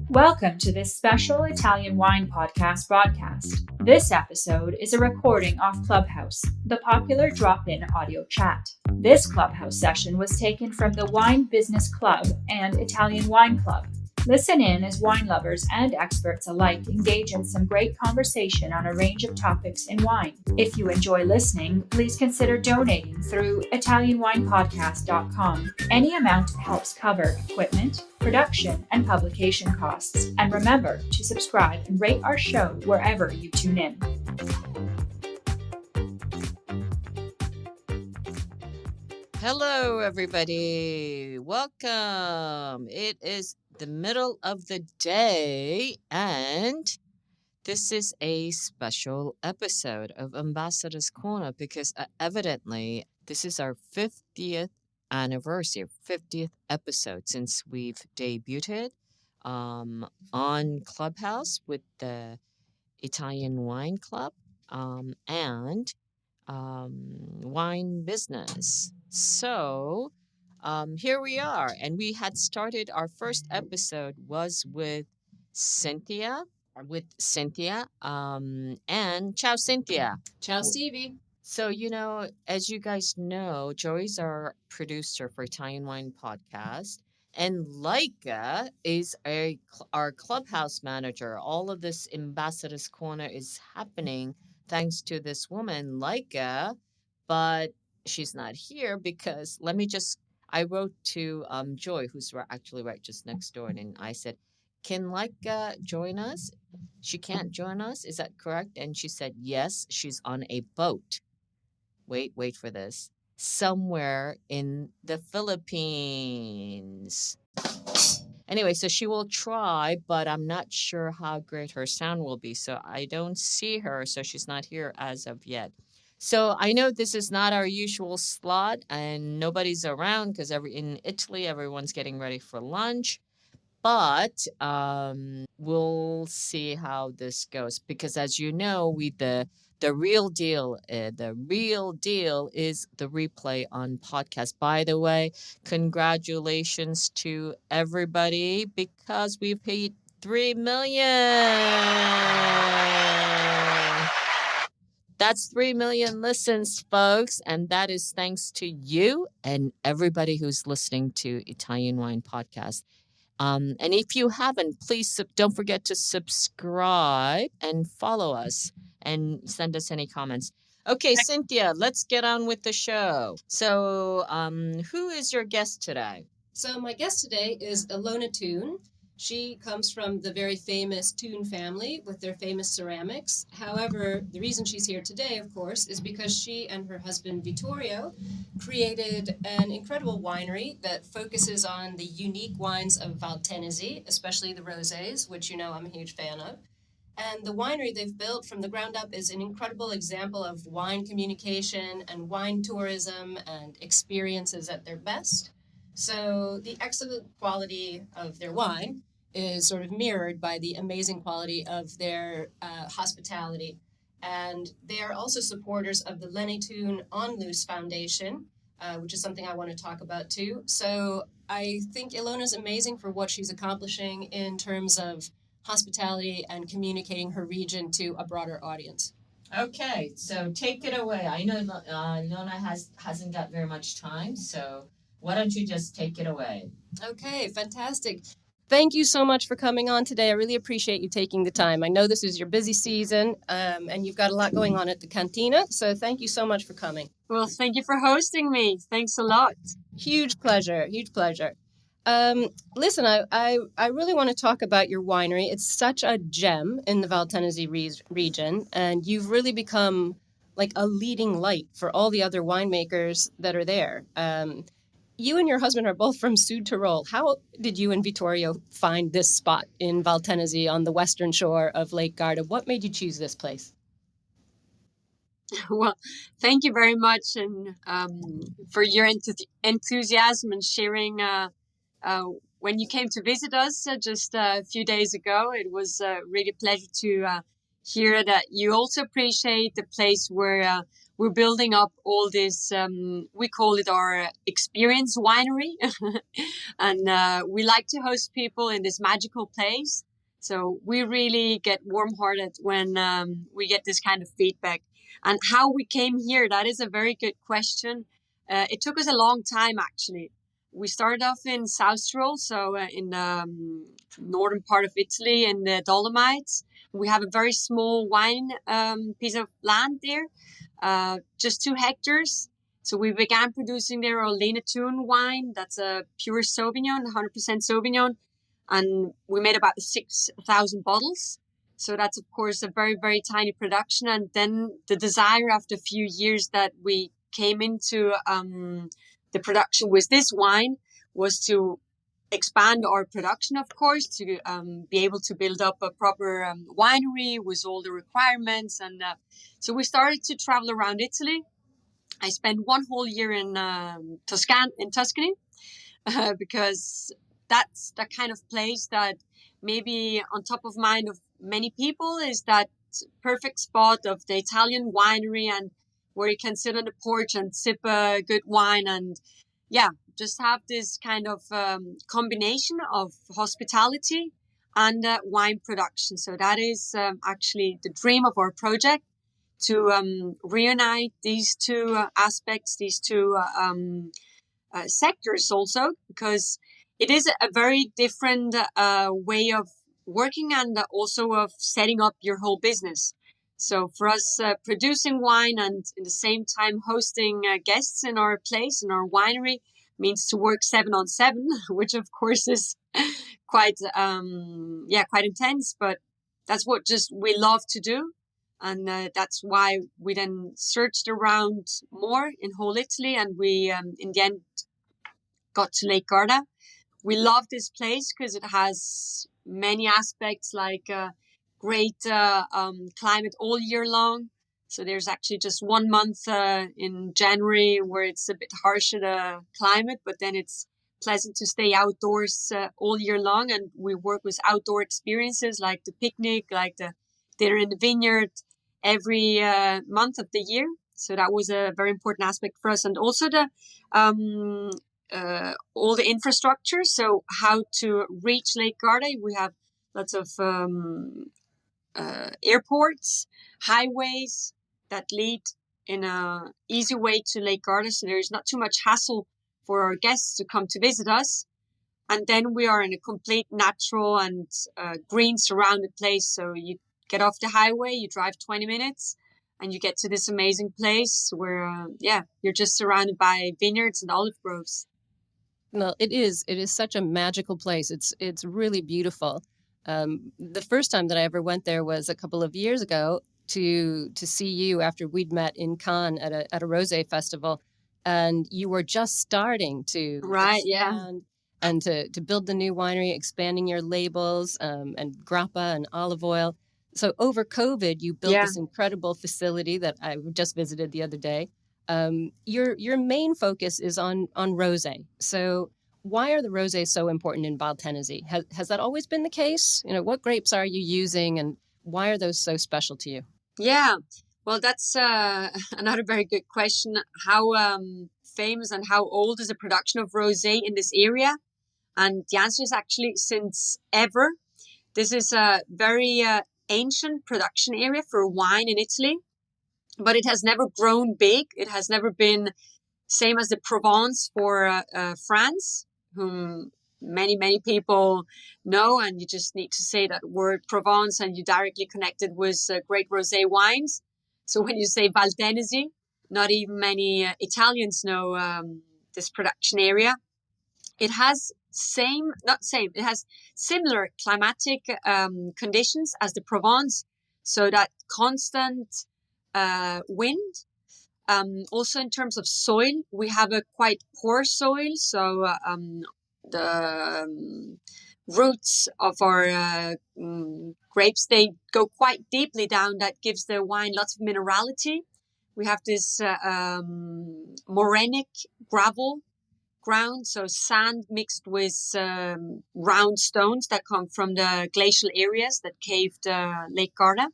Welcome to this special Italian wine podcast broadcast. This episode is a recording off Clubhouse, the popular drop-in audio chat. This Clubhouse session was taken from the Wine Business Club and Italian Wine Club. Listen in as wine lovers and experts alike engage in some great conversation on a range of topics in wine. If you enjoy listening, please consider donating through ItalianWinePodcast.com. Any amount helps cover equipment, production, and publication costs. And remember to subscribe and rate our show wherever you tune in. Hello, everybody. Welcome. It is the middle of the day, and this is a special episode of Ambassador's Corner because evidently this is our 50th anniversary, 50th episode since we've debuted on Clubhouse with the Italian Wine Club and wine business. So here we are, and we had started our first episode was with Cynthia, and ciao, Cynthia. Ciao, Stevie. So, as you guys know, Joey's our producer for Italian Wine Podcast, and Laika is our clubhouse manager. All of this Ambassador's Corner is happening thanks to this woman, Laika, but she's not here because I wrote to Joy, who's actually right just next door, and I said, can Laika join us? She can't join us. Is that correct? And she said, yes, she's on a boat. Wait for this. Somewhere in the Philippines. Anyway, so she will try, but I'm not sure how great her sound will be. So I don't see her, so she's not here as of yet. So I know this is not our usual slot, and nobody's around because in Italy, everyone's getting ready for lunch. But we'll see how this goes because, as you know, the real deal is the replay on podcast. By the way, congratulations to everybody because we've hit 3 million. That's 3 million listens, folks, and that is thanks to you and everybody who's listening to Italian Wine Podcast. And if you haven't, please don't forget to subscribe and follow us and send us any comments. Okay, Cynthia, let's get on with the show. So, who is your guest today? So my guest today is Ilona Thun. She comes from the very famous Thun family with their famous ceramics. However, the reason she's here today, of course, is because she and her husband Vittorio created an incredible winery that focuses on the unique wines of Valtenesi, especially the rosés, which you know I'm a huge fan of. And the winery they've built from the ground up is an incredible example of wine communication and wine tourism and experiences at their best. So the excellent quality of their wine is sort of mirrored by the amazing quality of their hospitality. And they are also supporters of the Lenny Thun Onlus Foundation, which is something I want to talk about too. So I think Ilona's amazing for what she's accomplishing in terms of hospitality and communicating her region to a broader audience. Okay, so take it away. I know Ilona hasn't got very much time, so why don't you just take it away? Okay, fantastic. Thank you so much for coming on today. I really appreciate you taking the time. I know this is your busy season, and you've got a lot going on at the cantina, so thank you so much for coming. Well, thank you for hosting me. Thanks a lot. Huge pleasure. Listen, I really want to talk about your winery. It's such a gem in the Valtenesi region, and you've really become like a leading light for all the other winemakers that are there. You and your husband are both from Sud Tyrol. How did you and Vittorio find this spot in Valtenesi on the western shore of Lake Garda? What made you choose this place? Well, thank you very much, and for your enthusiasm and sharing. When you came to visit us just a few days ago, it was really a pleasure to hear that you also appreciate the place where we're building up all this, we call it our experience winery. And we like to host people in this magical place. So we really get warm-hearted when we get this kind of feedback. And how we came here, that is a very good question. It took us a long time, actually. We started off in South Tyrol, so in the northern part of Italy, in the Dolomites. We have a very small wine piece of land there, just 2 hectares. So we began producing there Ilona Thun wine. That's a pure Sauvignon, 100% Sauvignon. And we made about 6,000 bottles. So that's, of course, a very, very tiny production. And then the desire after a few years that we came into the production with this wine was to expand our production, of course, to be able to build up a proper winery with all the requirements. And so we started to travel around Italy. I spent 1 whole year in Tuscany, because that's the kind of place that maybe on top of mind of many people is that perfect spot of the Italian winery, and where you can sit on the porch and sip a good wine, and yeah, just have this kind of combination of hospitality and wine production. So that is actually the dream of our project, to reunite these 2 aspects, these 2 sectors also, because it is a very different way of working, and also of setting up your whole business. So for us, producing wine and in the same time hosting guests in our place, in our winery, means to work 7 on 7, which of course is quite quite intense, but that's what just we love to do. And that's why we then searched around more in whole Italy, and we in the end got to Lake Garda. We love this place because it has many aspects, like great climate all year long. So there's actually just 1 month in January where it's a bit harsher the climate, but then it's pleasant to stay outdoors all year long. And we work with outdoor experiences like the picnic, like the dinner in the vineyard, every month of the year. So that was a very important aspect for us. And also the all the infrastructure. So how to reach Lake Garda. We have lots of airports, highways that lead in a easy way to Lake Garda. So there's not too much hassle for our guests to come to visit us. And then we are in a complete natural and green surrounded place. So you get off the highway, you drive 20 minutes, and you get to this amazing place where, you're just surrounded by vineyards and olive groves. Well, it is. It is such a magical place. It's really beautiful. The first time that I ever went there was a couple of years ago to see you after we'd met in Cannes at a rosé festival, and you were just starting to expand and to build the new winery, expanding your labels and grappa and olive oil. So over COVID, you built this incredible facility that I just visited the other day. Your main focus is on rosé. So why are the rosés so important in Val Tennessee? Has that always been the case? What grapes are you using, and why are those so special to you? Yeah, well, that's another very good question. How famous and how old is the production of rosé in this area? And the answer is actually since ever. This is a very ancient production area for wine in Italy, but it has never grown big. It has never been same as the Provence for France, whom many people know, and you just need to say that word Provence and you directly connect it with great rosé wines. So when you say Val Tennessee, not even many Italians know this production area. It has it has similar climatic conditions as the Provence, so that constant wind. Also, in terms of soil, we have a quite poor soil, so the roots of our grapes, they go quite deeply down. That gives the wine lots of minerality. We have this morenic gravel ground, so sand mixed with round stones that come from the glacial areas that caved Lake Garda.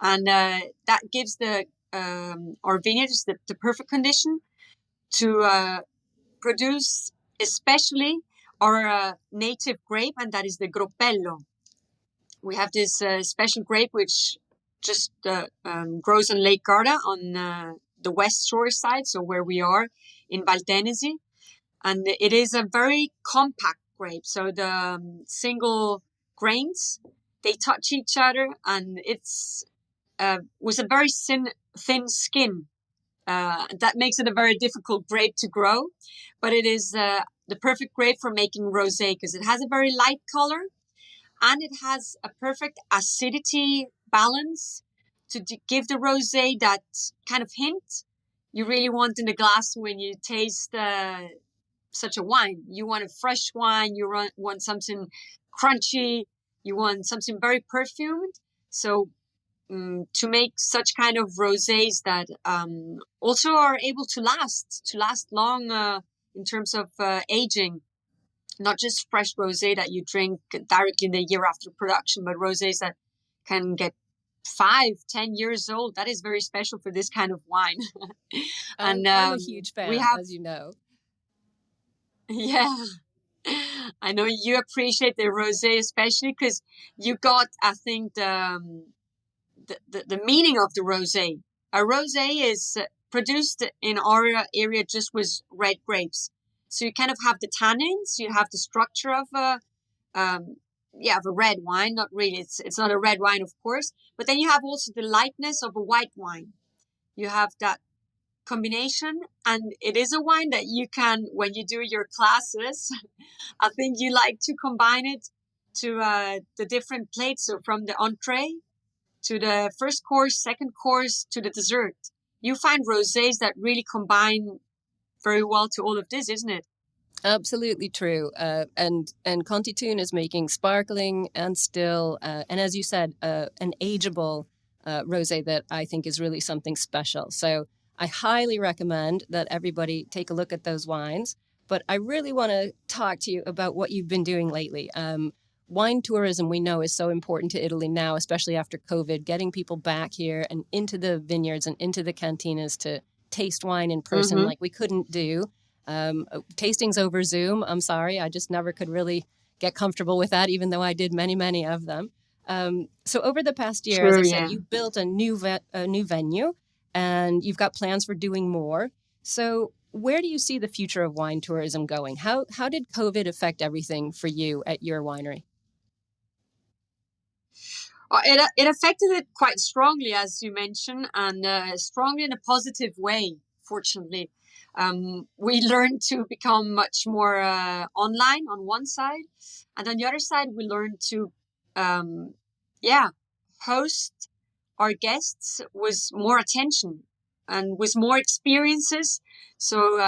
And that gives the our vineyard is the perfect condition to produce, especially our native grape, and that is the Gropello. We have this special grape which just grows on Lake Garda on the west shore side, so where we are in Valtenesi. And it is a very compact grape. So the single grains, they touch each other, and it's with a very thin skin. That makes it a very difficult grape to grow, but it is the perfect grape for making rosé because it has a very light color and it has a perfect acidity balance to give the rosé that kind of hint you really want in the glass when you taste such a wine. You want a fresh wine, you want something crunchy, you want something very perfumed. So to make such kind of rosés that also are able to last long in terms of aging, not just fresh rosé that you drink directly the year after production, but rosés that can get 5-10 years old. That is very special for this kind of wine. And I'm a huge we fan, have, as you know. yeah, I know you appreciate the rosé, especially because you got, I think, the meaning of the rosé. A rosé is produced in our area just with red grapes. So you kind of have the tannins, you have the structure of um, of a red wine. Not really, it's not a red wine, of course. But then you have also the lightness of a white wine. You have that combination, and it is a wine that you can, when you do your classes, I think you like to combine it to the different plates. So from the entree to the first course, second course, to the dessert. You find rosés that really combine very well to all of this, isn't it? Absolutely true. And Conti Tune is making sparkling and still, and as you said, an ageable rosé that I think is really something special. So I highly recommend that everybody take a look at those wines. But I really want to talk to you about what you've been doing lately. Wine tourism, we know, is so important to Italy now, especially after COVID, getting people back here and into the vineyards and into the cantinas to taste wine in person like we couldn't do. Tastings over Zoom, I'm sorry, I just never could really get comfortable with that, even though I did many, many of them. So over the past year, as I Sure, said, yeah. you built a new venue, and you've got plans for doing more. So where do you see the future of wine tourism going? How did COVID affect everything for you at your winery? It affected it quite strongly, as you mentioned, and strongly in a positive way, fortunately. We learned to become much more online on one side, and on the other side, we learned to, um, yeah, host our guests with more attention and with more experiences. So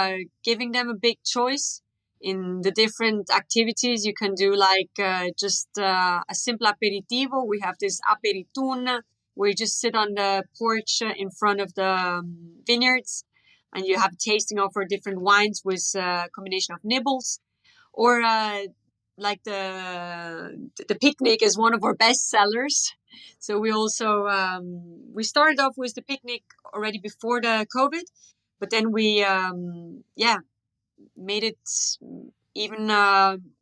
giving them a big choice in the different activities you can do, like just a simple aperitivo. We have this aperitun where you just sit on the porch in front of the vineyards and you have a tasting of our different wines with a combination of nibbles. Or like the picnic is one of our best sellers. So we also we started off with the picnic already before the COVID, but then we made it even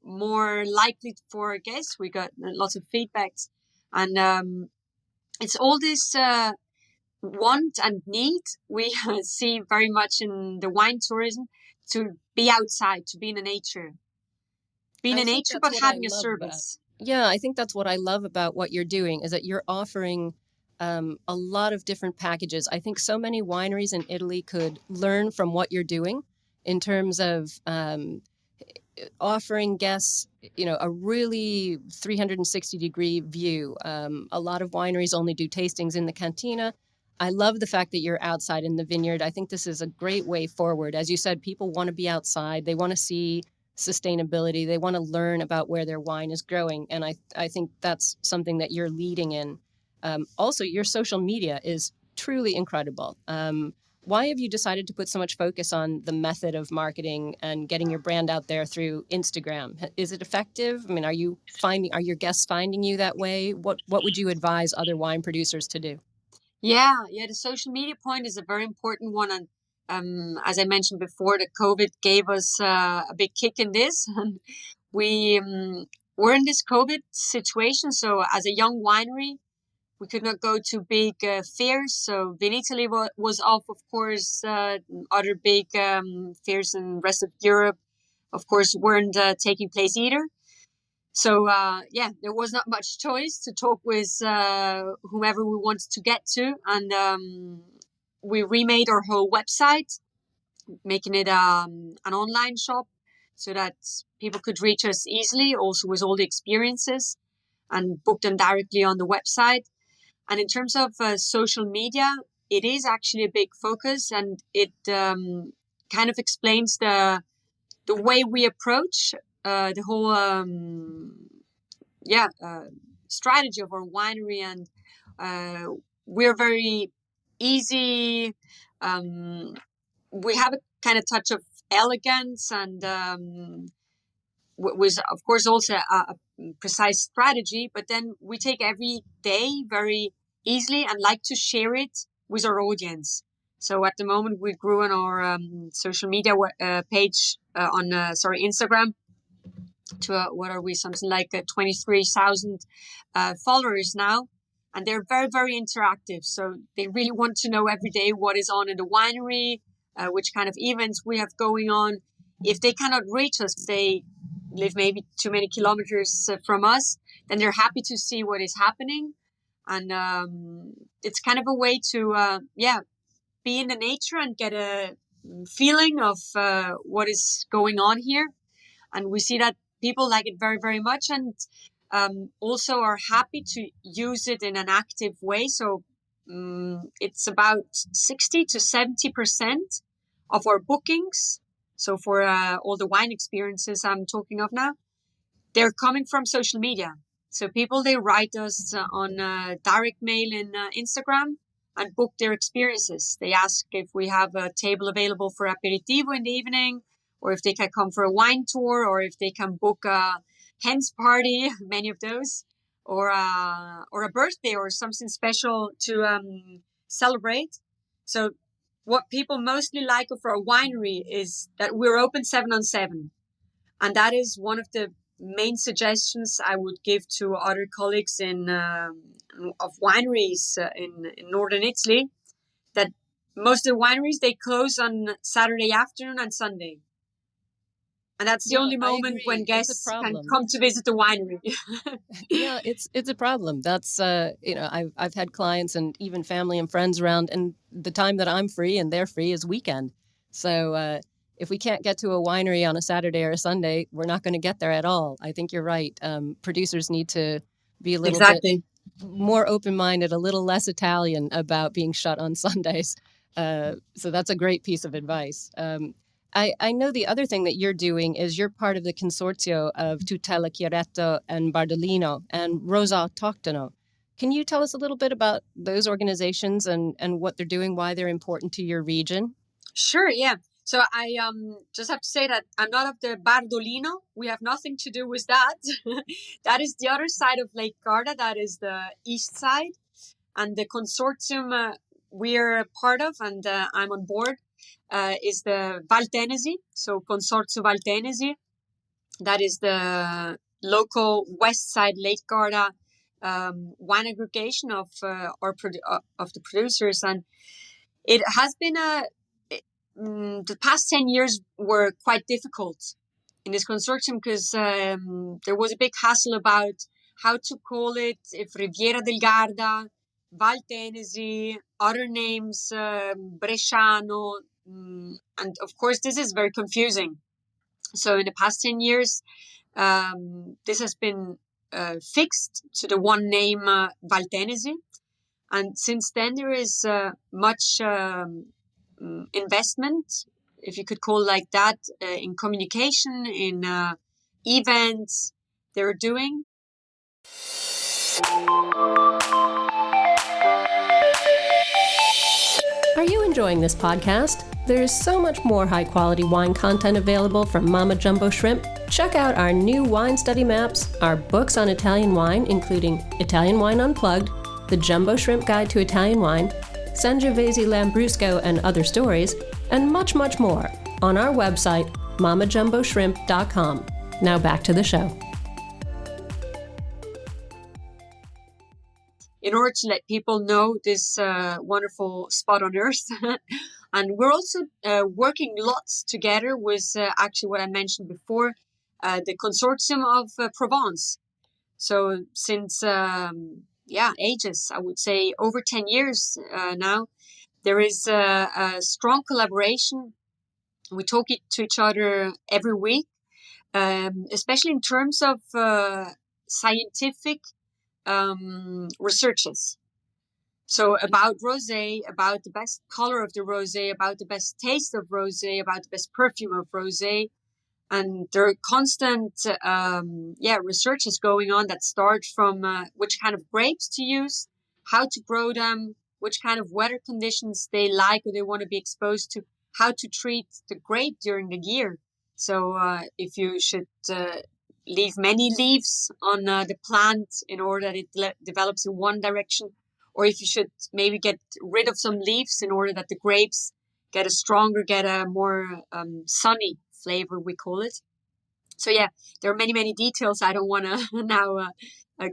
more likely for our guests. We got lots of feedbacks, and it's all this want and need we see very much in the wine tourism to be outside, to be in the nature, I think that's but what I having a love about. service. Yeah, I think that's what I love about what you're doing is that you're offering a lot of different packages. I think so many wineries in Italy could learn from what you're doing in terms of offering guests, a really 360-degree view. A lot of wineries only do tastings in the cantina. I love the fact that you're outside in the vineyard. I think this is a great way forward. As you said, people want to be outside. They want to see sustainability. They want to learn about where their wine is growing. And I think that's something that you're leading in. Also, your social media is truly incredible. Why have you decided to put so much focus on the method of marketing and getting your brand out there through Instagram? Is it effective? I mean, are your guests finding you that way? What would you advise other wine producers to do? Yeah, the social media point is a very important one, and as I mentioned before, the COVID gave us a big kick in this, and we were in this COVID situation. So, as a young winery, we could not go to big fairs. So, Vinitaly was off, of course. Other big fairs in the rest of Europe, of course, weren't taking place either. So there was not much choice to talk with whomever we wanted to get to, and we remade our whole website, making it an online shop so that people could reach us easily, also with all the experiences, and book them directly on the website. And in terms of social media, it is actually a big focus, and it kind of explains the way we approach the whole strategy of our winery, and we're very easy. We have a kind of touch of elegance, and with of course also a precise strategy, but then we take every day very easily and like to share it with our audience. So at the moment we grew on our social media page on Instagram to what are we, something like 23,000 followers now, and they're very, very interactive. So they really want to know every day what is on in the winery, which kind of events we have going on. If they cannot reach us, they live maybe too many kilometers from us, then they're happy to see what is happening. And it's kind of a way to be in the nature and get a feeling of what is going on here. And we see that people like it very, very much, and also are happy to use it in an active way. So it's about 60 to 70% of our bookings. So for all the wine experiences I'm talking of now, they're coming from social media. So people, they write us on direct mail in Instagram and book their experiences. They ask if we have a table available for aperitivo in the evening, or if they can come for a wine tour, or if they can book a hen's party, many of those, or a birthday or something special to celebrate. So what people mostly like of our winery is that we're open 7-on-7. And that is one of the main suggestions I would give to other colleagues of wineries in northern Italy, that most of the wineries, they close on Saturday afternoon and Sunday. And that's the only moment when guests can come to visit the winery. Yeah, it's a problem. That's I've had clients and even family and friends around, and the time that I'm free and they're free is weekend. So if we can't get to a winery on a Saturday or a Sunday, we're not going to get there at all. I think you're right. Producers need to be a little bit more open-minded, a little less Italian about being shut on Sundays. So that's a great piece of advice. I know the other thing that you're doing is you're part of the consortio of Tutela Chiaretto and Bardolino and Rosa Autoctono. Can you tell us a little bit about those organizations and what they're doing, why they're important to your region? Sure, yeah. So I just have to say that I'm not of the Bardolino. We have nothing to do with that. That is the other side of Lake Garda. That is the east side. And the consortium we're part of, and I'm on board, is the Valtenesi. So Consorzio Valtenesi. That is the local west side Lake Garda wine aggregation of the producers. And it has been the past 10 years were quite difficult in this consortium, because there was a big hassle about how to call it, if Riviera del Garda, Valtenesi, other names, Bresciano, and of course this is very confusing. So in the past 10 years, this has been fixed to the one name, Valtenesi. And since then, there is much investment, if you could call it like that, in communication, in events they're doing. Are you enjoying this podcast? There's so much more high-quality wine content available from Mama Jumbo Shrimp. Check out our new wine study maps, our books on Italian wine, including Italian Wine Unplugged, The Jumbo Shrimp Guide to Italian Wine, Sangiovese Lambrusco and Other Stories, and much, much more on our website, mamajumboshrimp.com. Now back to the show. In order to let people know this wonderful spot on earth. And we're also working lots together with actually what I mentioned before, the Consortium of Provence. So since, ages, I would say over 10 years now, there is a strong collaboration. We talk to each other every week, especially in terms of scientific researches. So about rosé, about the best color of the rosé, about the best taste of rosé, about the best perfume of rosé. And there are constant, researches going on that start from which kind of grapes to use, how to grow them, which kind of weather conditions they like or they want to be exposed to, how to treat the grape during the year. So if you should leave many leaves on the plant in order that it develops in one direction, or if you should maybe get rid of some leaves in order that the grapes get a more sunny flavor, we call it. So yeah, there are many, many details I don't want to now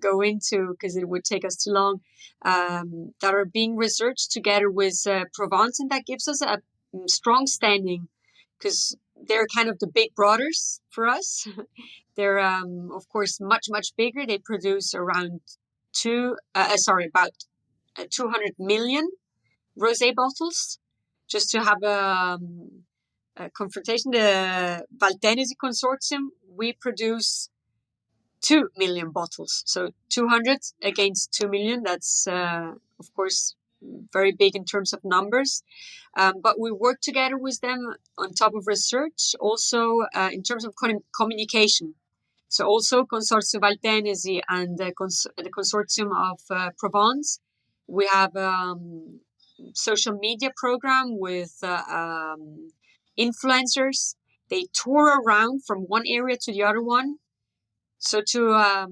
go into because it would take us too long, that are being researched together with Provence, and that gives us a strong standing because they're kind of the big brothers for us. They're, of course, much, much bigger. They produce around about 200 million rosé bottles. Just to have a confrontation, the Valtenesi Consortium, we produce 2 million bottles. So 200 against 2 million. That's, of course, very big in terms of numbers. But we work together with them on top of research, also in terms of communication. So also Consortium Valtenesi and the Consortium of Provence, we have social media program with influencers. They tour around from one area to the other one. So to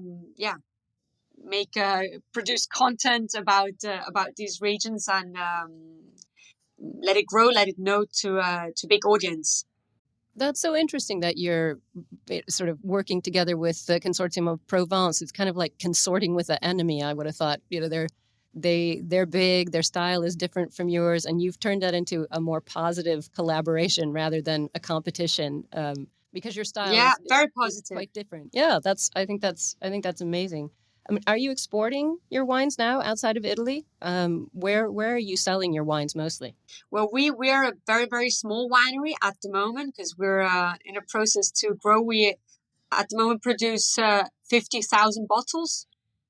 make produce content about these regions and let it grow, let it know to big audience. That's so interesting that you're sort of working together with the Consortium of Provence. It's kind of like consorting with an enemy, I would have thought. They're big, their style is different from yours, and you've turned that into a more positive collaboration rather than a competition, because your style very is positive. quite different. Yeah, I think that's amazing. I mean, are you exporting your wines now outside of Italy? Where are you selling your wines mostly? Well, we are a very, very small winery at the moment because we're in a process to grow. We at the moment produce 50,000 bottles,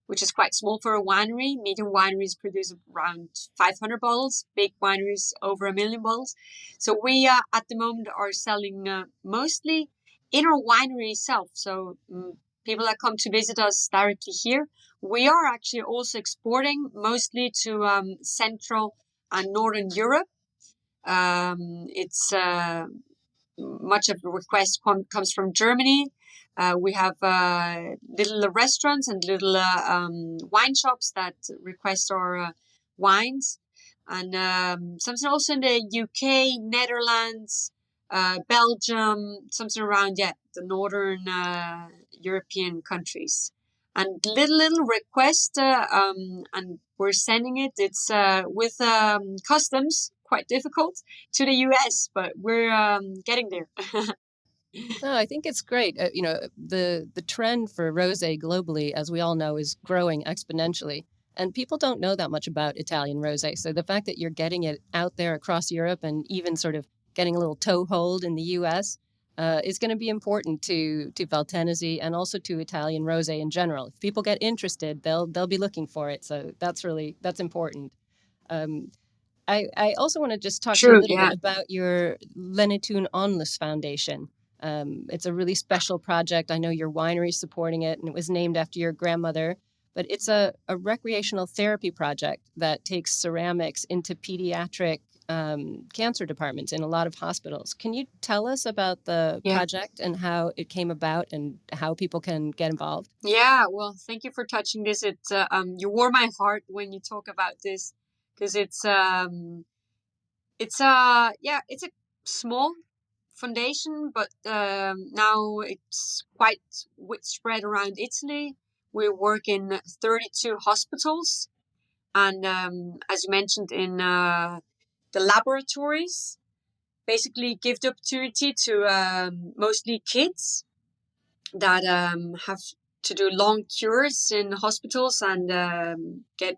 which is quite small for a winery. Medium wineries produce around 500 bottles. Big wineries over 1 million bottles. So we at the moment are selling mostly in our winery itself. So people that come to visit us directly here. We are actually also exporting mostly to Central and Northern Europe. It's much of the request comes from Germany. We have little restaurants and little wine shops that request our wines, and something also in the UK, Netherlands, Belgium, something around the northern European countries. And little request, and we're sending it. It's with customs, quite difficult, to the US, but we're getting there. No, I think it's great. The trend for rosé globally, as we all know, is growing exponentially. And people don't know that much about Italian rosé. So the fact that you're getting it out there across Europe and even sort of getting a little toehold in the US is going to be important to Valtenesi and also to Italian rosé in general. If people get interested, they'll be looking for it. So that's important. I also want to just talk to you a little bit about your Lenitun Onlus Foundation. It's a really special project. I know your winery is supporting it, and it was named after your grandmother. But it's a recreational therapy project that takes ceramics into pediatric cancer departments in a lot of hospitals. Can you tell us about the Yeah. project and how it came about and how people can get involved? Yeah, well, thank you for touching this. You warm my heart when you talk about this, because it's a small foundation, but now it's quite spread around Italy. We work in 32 hospitals, and as you mentioned, in the laboratories, basically give the opportunity to mostly kids that have to do long cures in hospitals and get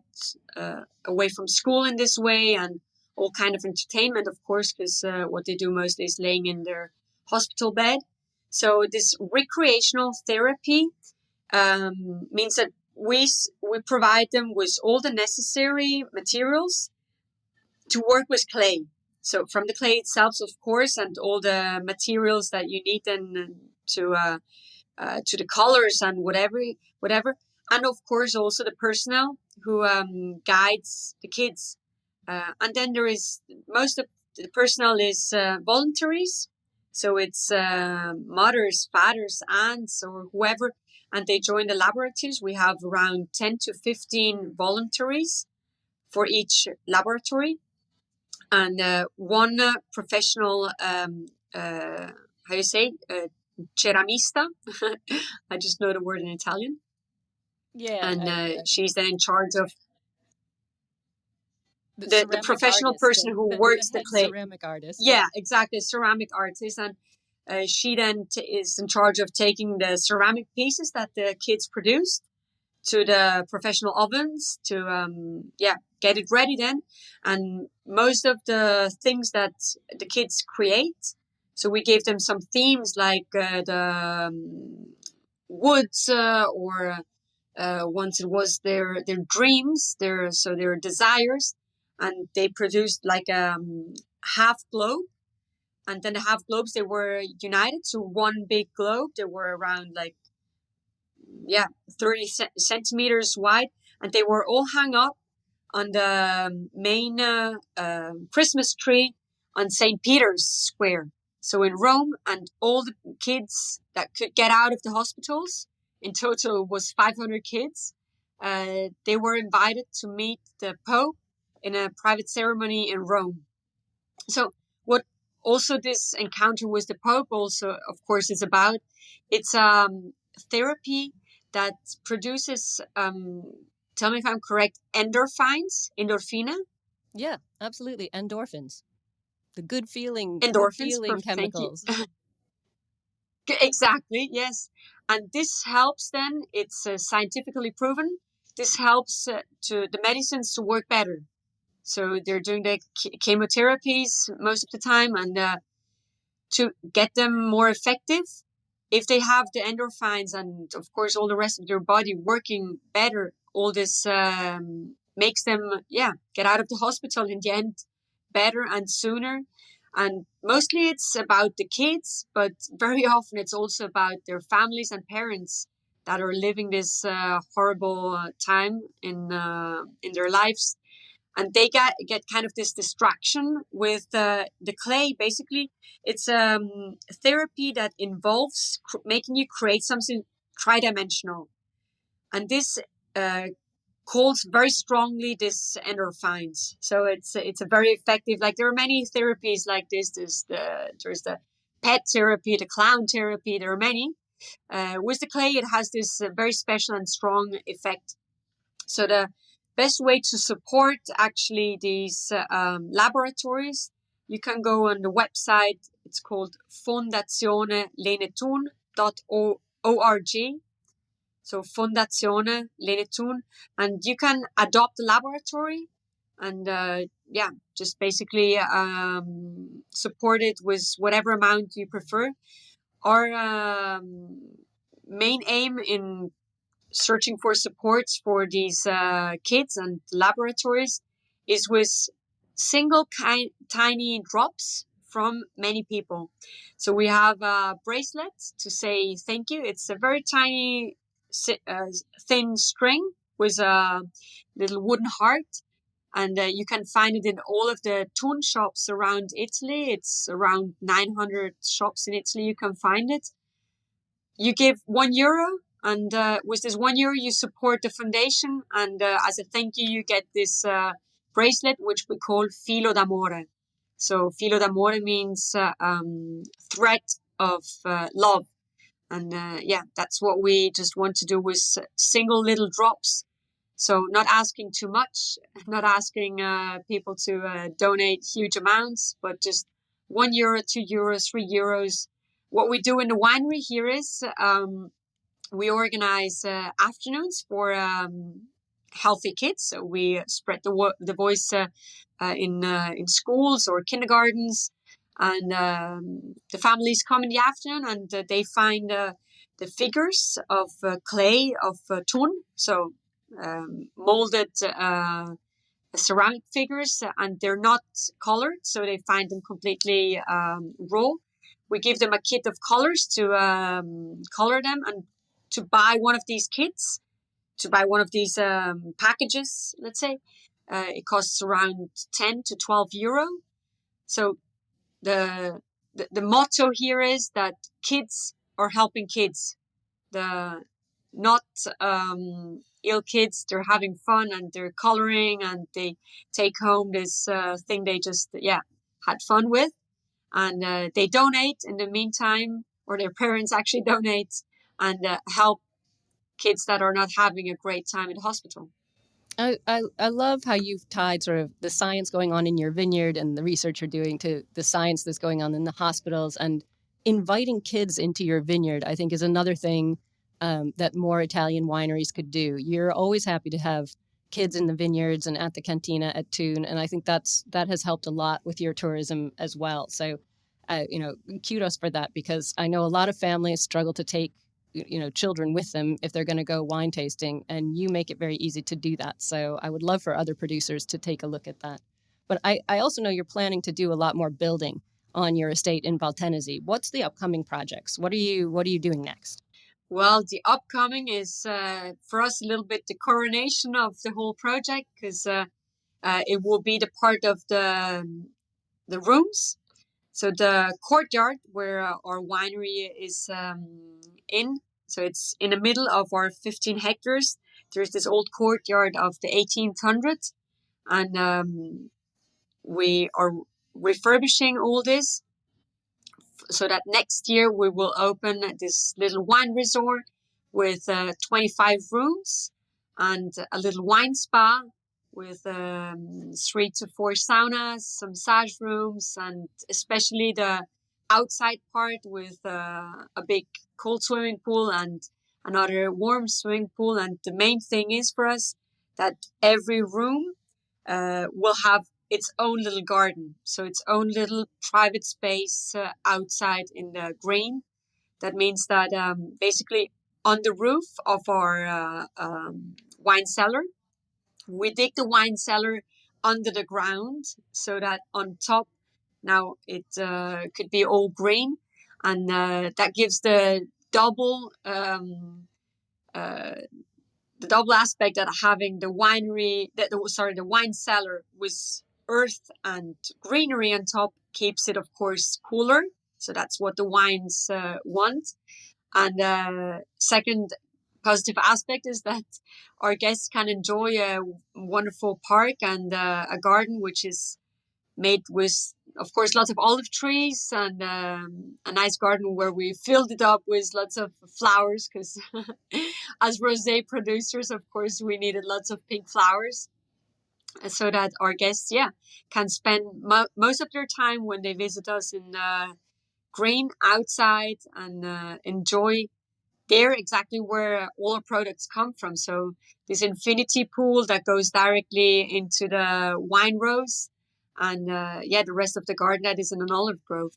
away from school in this way, and all kind of entertainment, of course, because what they do mostly is laying in their hospital bed. So this recreational therapy means that we provide them with all the necessary materials to work with clay. So from the clay itself, of course, and all the materials that you need then to the colors and whatever, and of course also the personnel who guides the kids. And then there is most of the personnel is voluntaries, so it's mothers, fathers, aunts, or whoever, and they join the laboratories. We have around 10 to 15 voluntaries for each laboratory, and one professional how you say ceramista. I just know the word in Italian. Yeah, And she's then in charge of the the ceramic professional artist, person who the works the head clay. ceramic artist. Yeah, exactly, ceramic artist. And she then is in charge of taking the ceramic pieces that the kids produce to the professional ovens to get it ready then. And most of the things that the kids create, so we gave them some themes like the woods, or once it was their dreams, their desires, and they produced like half globe, and then the half globes, they were united to one big globe. They were around like 30 centimeters wide, and they were all hung up on the main Christmas tree on St. Peter's Square, so in Rome. And all the kids that could get out of the hospitals, in total was 500 kids, they were invited to meet the Pope in a private ceremony in Rome. So what also this encounter with the Pope also, of course, is about, it's therapy that produces, tell me if I'm correct, endorphina. Yeah, absolutely. Endorphins, the good Endorphins, feeling perfect, thank you. chemicals. Exactly, yes. And this helps then, it's scientifically proven, this helps to the medicines to work better. So they're doing the chemotherapies most of the time, and to get them more effective, if they have the endorphins and of course all the rest of their body working better, all this makes them get out of the hospital in the end better and sooner. And mostly it's about the kids, but very often it's also about their families and parents that are living this horrible time in their lives, and they get kind of this distraction with the clay. Basically, it's therapy that involves making you create something tridimensional, and this calls very strongly this endorphins. So it's a very effective. Like there are many therapies like this. There's the pet therapy, the clown therapy. There are many. With the clay, it has this very special and strong effect. So the best way to support actually these laboratories, you can go on the website. It's called fondazionelenetun.org. So Fondazione Lenetun, and you can adopt a laboratory and just basically support it with whatever amount you prefer. Our main aim in searching for supports for these kids and laboratories is with single tiny drops from many people. So we have a bracelet to say thank you. It's a very tiny, thin string with a little wooden heart. And you can find it in all of the Thun shops around Italy. It's around 900 shops in Italy you can find it. You give €1, and with this €1 you support the foundation, and as a thank you you get this bracelet which we call filo d'amore. So filo d'amore means thread of love, and yeah, that's what we just want to do with single little drops. So not asking too much, not asking people to donate huge amounts, but just €1, €2, €3. What we do in the winery here is we organize afternoons for healthy kids. So we spread the voice in schools or kindergartens, and the families come in the afternoon, and they find the figures of clay of Thun, so molded ceramic figures, and they're not colored, so they find them completely raw. We give them a kit of colors to color them, and to buy one of these kits, to buy one of these packages, let's say, it costs around 10 to 12 euro. So the motto here is that kids are helping kids. The not ill kids, they're having fun and they're coloring, and they take home this thing they just had fun with, and they donate in the meantime, or their parents actually donate, and help kids that are not having a great time in the hospital. I love how you've tied sort of the science going on in your vineyard and the research you're doing to the science that's going on in the hospitals, and inviting kids into your vineyard, I think, is another thing that more Italian wineries could do. You're always happy to have kids in the vineyards and at the cantina at Thun, and I think that has helped a lot with your tourism as well. So, kudos for that, because I know a lot of families struggle to take children with them if they're going to go wine tasting, and you make it very easy to do that. So I would love for other producers to take a look at that. But I also know you're planning to do a lot more building on your estate in Valtenesi. What's the upcoming projects? What are you doing next? Well, the upcoming is for us a little bit the coronation of the whole project, because it will be the part of the rooms. So the courtyard where our winery is in, so it's in the middle of our 15 hectares. There's this old courtyard of the 1800s, and we are refurbishing all this so that next year we will open this little wine resort with 25 rooms and a little wine spa with 3 to 4 saunas, some massage rooms, and especially the outside part with a big cold swimming pool and another warm swimming pool. And the main thing is for us that every room will have its own little garden, so its own little private space outside in the green. That means that basically on the roof of our wine cellar, we dig the wine cellar under the ground, so that on top now it could be all green, and that gives double uh, the double aspect that having the the wine cellar with earth and greenery on top keeps it, of course, cooler. So that's what the wines want. And second positive aspect is that our guests can enjoy a wonderful park and a garden which is made with, of course, lots of olive trees, and a nice garden where we filled it up with lots of flowers, because as rosé producers, of course, we needed lots of pink flowers, so that our guests, can spend most of their time when they visit us in green outside, and enjoy there exactly where all our products come from. So this infinity pool that goes directly into the wine rows, and the rest of the garden that is in an olive grove.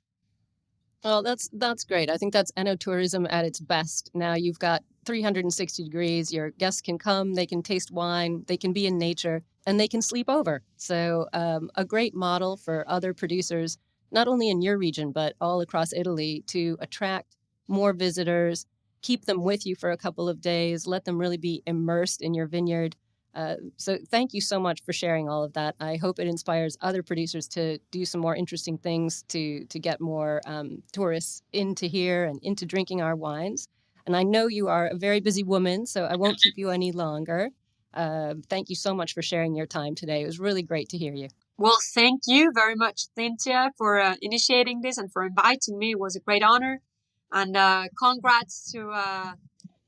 Well, that's great. I think that's enotourism at its best. Now you've got 360 degrees. Your guests can come, they can taste wine, they can be in nature, and they can sleep over. So a great model for other producers, not only in your region, but all across Italy, to attract more visitors, keep them with you for a couple of days, let them really be immersed in your vineyard. So thank you so much for sharing all of that. I hope it inspires other producers to do some more interesting things to get more tourists into here and into drinking our wines. And I know you are a very busy woman, so I won't keep you any longer. Thank you so much for sharing your time today. It was really great to hear you. Well, thank you very much, Cynthia, for initiating this and for inviting me. It was a great honor. And congrats to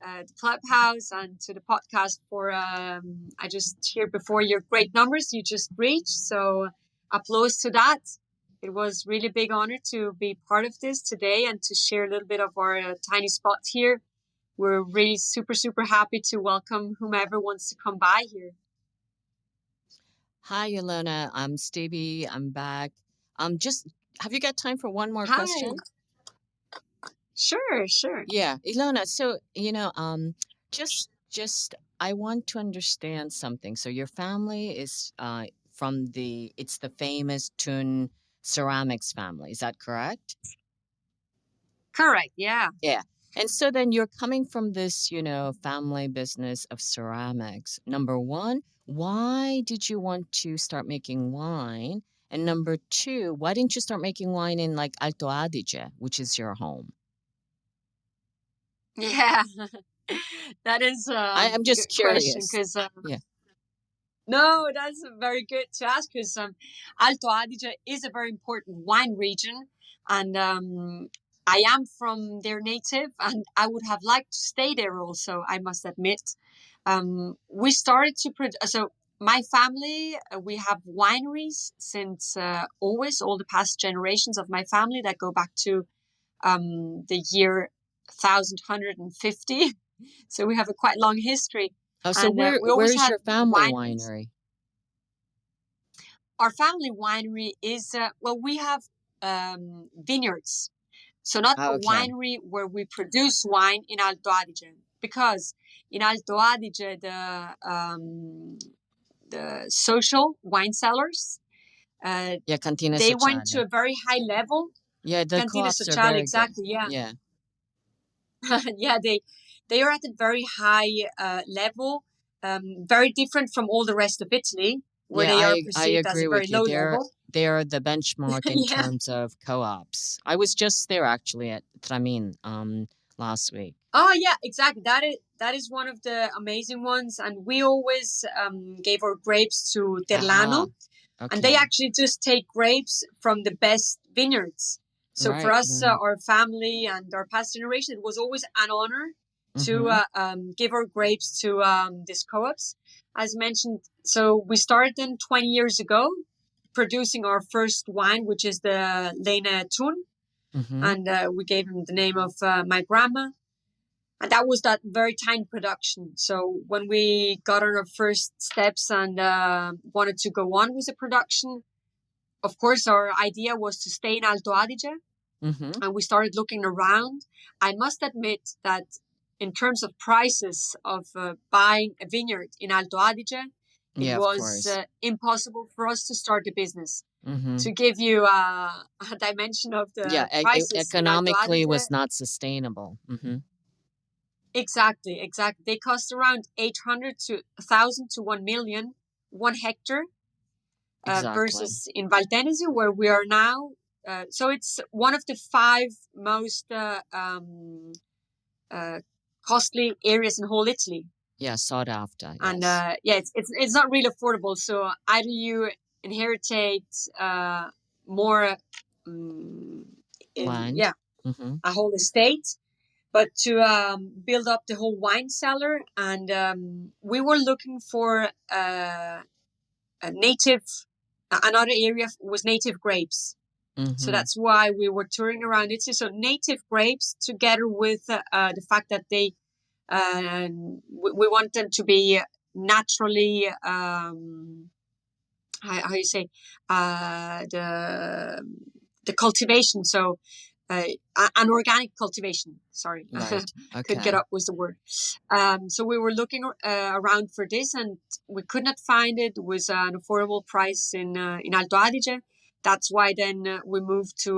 the Clubhouse and to the podcast for, I just heard before, your great numbers you just reached. So applause to that. It was really big honor to be part of this today and to share a little bit of our tiny spot here. We're really super, super happy to welcome whomever wants to come by here. Hi, Ilona. I'm Stevie. I'm back. Just have you got time for one more Hi. question? Sure, sure. Yeah, Ilona. So, just I want to understand something. So your family is from it's the famous Thun ceramics family. Is that correct? Correct, yeah. Yeah. And so then you're coming from this, family business of ceramics. Number one, why did you want to start making wine? And number two, why didn't you start making wine in like Alto Adige, which is your home? Yeah, that is I'm a just good question curious. because Yeah. no, that's very good to ask because Alto Adige is a very important wine region, and I am from their native, and I would have liked to stay there also. I must admit, we started to so my family we have wineries since always all the past generations of my family that go back to the year 1150. So we have a quite long history. Oh, so And we always where's had your family wineries. winery? Our family winery is, well, we have vineyards. So not a Okay. winery where we produce wine in Alto Adige. Because in Alto Adige, the social wine sellers, Yeah, Cantina they went to Sociale. a very high level. Yeah, the Cantina co-ops are Sociale, very good. exactly, yeah. Yeah. Yeah, they are at a very high level, very different from all the rest of Italy, where Yeah, they are I perceived as a agree very with you. low level. They're the benchmark in Yeah. terms of co-ops. I was just there actually at Tramin last week. Oh, yeah, exactly. That is one of the amazing ones, and we always gave our grapes to Aha. Terlano, and they Okay. actually just take grapes from the best vineyards. So for Right, us, right. our family and our past generation, it was always an honor to Mm-hmm. give our grapes to these co-ops, as mentioned. So we started them 20 years ago, producing our first wine, which is the Ilona Thun, Mm-hmm. and we gave them the name of my grandma. And that was that very tiny production. So when we got on our first steps and wanted to go on with the production, of course, our idea was to stay in Alto Adige, Mm-hmm. and we started looking around. I must admit that in terms of prices of buying a vineyard in Alto Adige, it Yeah, of was course. impossible for us to start a business. Mm-hmm. To give you a dimension of Yeah, the prices in Alto economically Adige, was not sustainable. Mm-hmm. exactly. They cost around 800 to 1,000 to 1 million, 1 hectare. Exactly. Versus in Valdenese, where we are now. So it's one of the 5 most costly areas in whole Italy. Yeah, sought after, And yes. yeah, it's not really affordable. So either you inherit more in, Land. yeah, Mm-hmm. a whole estate, but to build up the whole wine cellar. And we were looking for a native, another area was native grapes. So Mm-hmm. that's why we were touring around Italy. So native grapes, together with the fact that we want them to be naturally, how you say, the cultivation. So an organic cultivation. Sorry, Right. couldn't get Okay. up was the word. So we were looking around for this, and we could not find it. It was an affordable price in Alto Adige. That's why then we moved to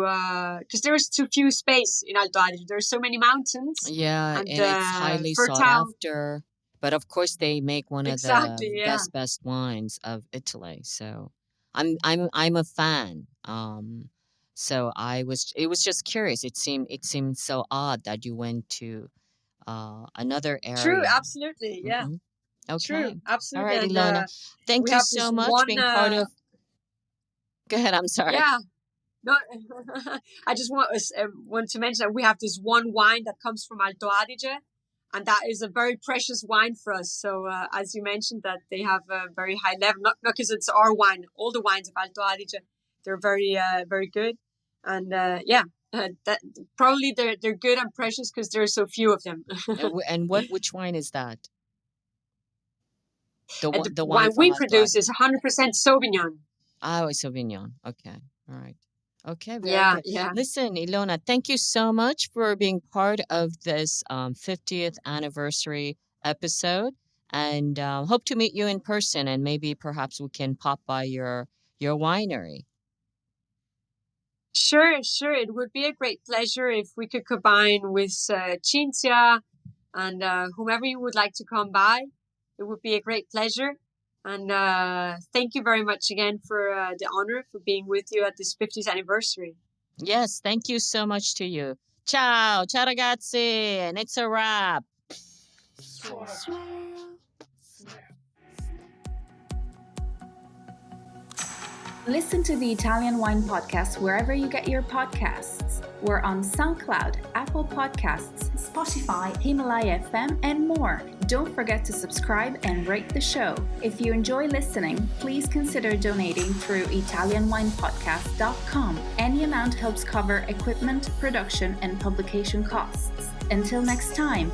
because there's too few space in Alto Adige. There's so many mountains Yeah, and and it's highly sought fertile. after. But of course, they make one of the Exactly. Yeah. best wines of Italy. So I'm a fan. So it was just curious. It seemed so odd that you went to another True. area. Absolutely. Yeah. Hmm. True. Okay. All Absolutely. right, And Ilona. Thank we you have so this much one. being part of. Go ahead. I'm sorry. Yeah. No, I just want to mention that we have this one wine that comes from Alto Adige, and that is a very precious wine for us. So, as you mentioned, that they have a very high level, not because it's our wine. All the wines of Alto Adige, they're very good, and that probably they're good and precious because there are so few of them. And which wine is that? And the The wine wine from we Alto produce is Adige. 100% Sauvignon. Oh, it's Sauvignon. Okay. All right. Okay, very Yeah, good. yeah. Listen, Ilona, thank you so much for being part of this 50th anniversary episode, and hope to meet you in person, and maybe perhaps we can pop by your winery. Sure, sure. It would be a great pleasure if we could combine with Cynthia and whomever you would like to come by. It would be a great pleasure. And thank you very much again for the honor for being with you at this 50th anniversary. Yes, thank you so much to you. Ciao, ciao ragazzi, and it's a wrap. Listen to the Italian Wine Podcast wherever you get your podcasts. We're on SoundCloud, Apple Podcasts, Spotify, Himalaya FM, and more. Don't forget to subscribe and rate the show. If you enjoy listening, please consider donating through ItalianWinePodcast.com. Any amount helps cover equipment, production, and publication costs. Until next time,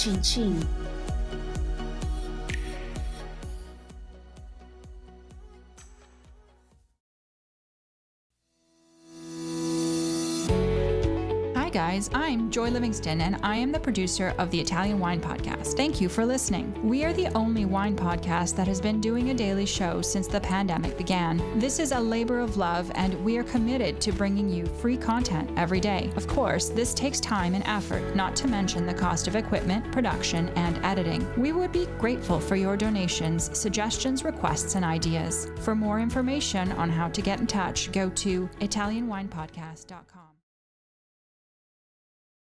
chin chin. Hi guys, I'm Joy Livingston and I am the producer of the Italian Wine Podcast. Thank you for listening. We are the only wine podcast that has been doing a daily show since the pandemic began. This is a labor of love and we are committed to bringing you free content every day. Of course, this takes time and effort, not to mention the cost of equipment, production, and editing. We would be grateful for your donations, suggestions, requests, and ideas. For more information on how to get in touch, go to ItalianWinePodcast.com.